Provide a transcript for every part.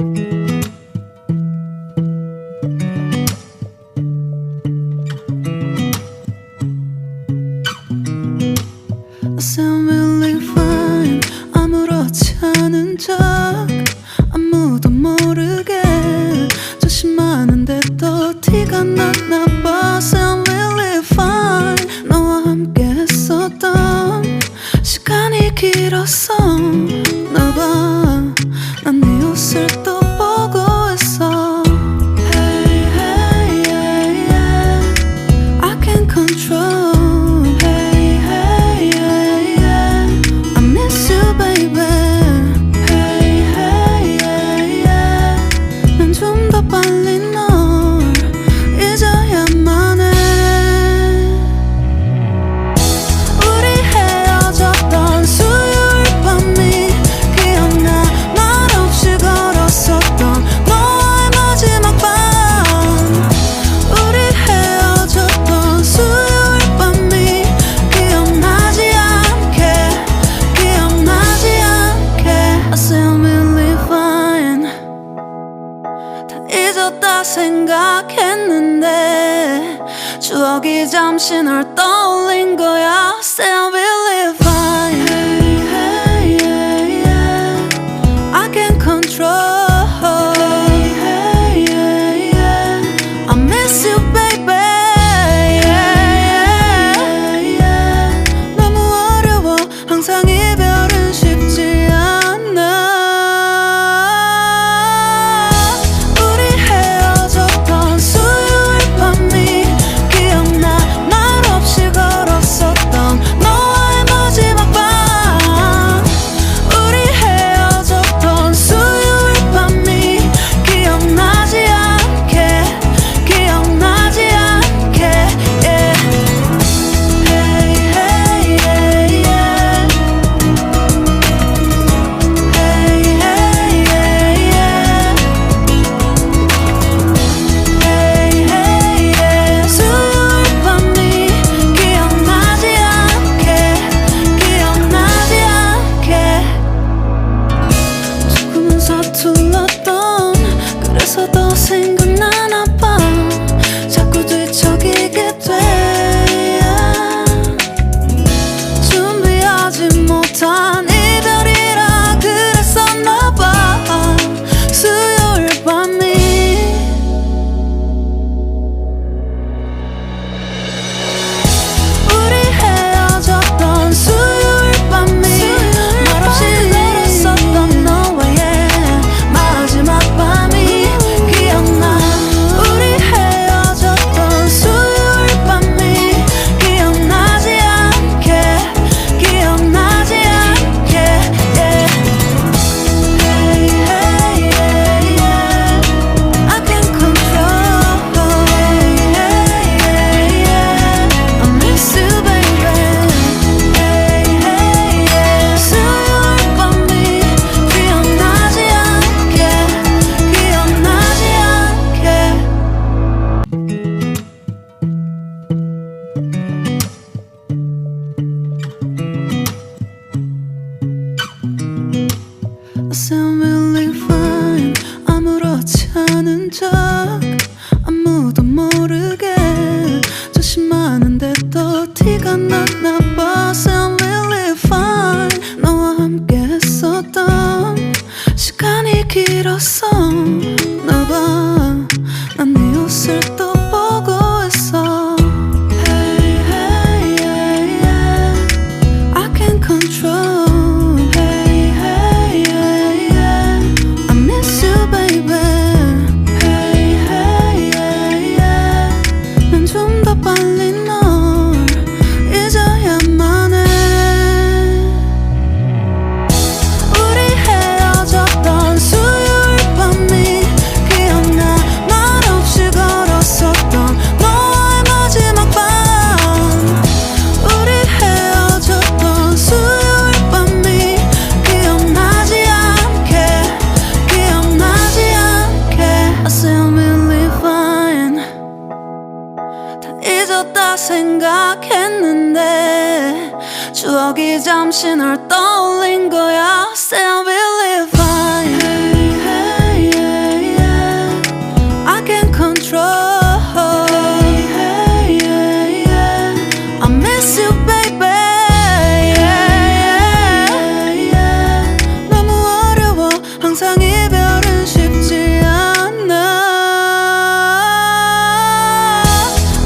I sound really fine. 아무렇지 않은 척 아무도 모르게 조심하는데 또 티가 났나 봐. Sound really fine. 너와 함께 했었던 시간이 길었어. 나 봐, 난 네 옷을 또 보고 있어. Hey, hey, yeah, yeah. I can't control. 잊었다 생각했는데 추억이 잠시 널 떠올린 거야. Still really fine. Hey, hey, yeah, yeah. I can't control. Hey, hey, yeah, yeah. I miss you, baby. Yeah, yeah, yeah. 너무 어려워. 항상 이별은 쉽지 않아. 그래서 더 생각나나 봐. 자꾸 뒤척이게 돼. 준비하지 못한 이별이라 그랬었나 봐. 수요일 밤이 우리 헤어졌던 수요일 밤이 말없이 걸었었던 너와의 마지막 밤이 I sound really fine. 아무렇지 않은 척 아무도 모르게 조심하는데 또 티가 났나 봐. Sound really fine. 너와 함께 했었던 시간이 길었어. 나 봐, 난 네 옷을 또 보고 있어. Hey, hey, yeah, yeah. I can't control. 잊었다 생각했는데 추억이 잠시 널 떠올린 거야. Still really fine. Hey, hey, 이별은 쉽지 않아.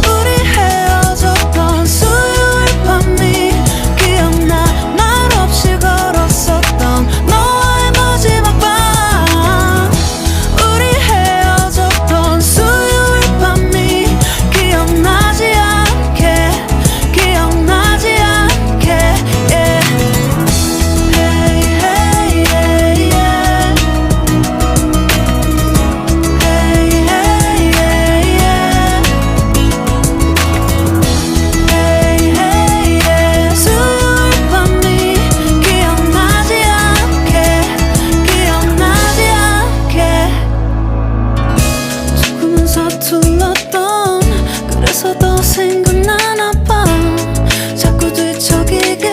우리 헤어졌던 수요일 밤이 기억나. 말없이 걸었었던 너와의 마지막 밤. 우리 헤어졌던 수요일 밤이 기억나지 않게, 기억나지 않게, yeah. Hey, hey, yeah, yeah. Hey, hey, yeah, yeah. Hey, hey, yeah. 수요일 밤이 기억나지 않게, 기억나지 않게. 조금은 서툴렀던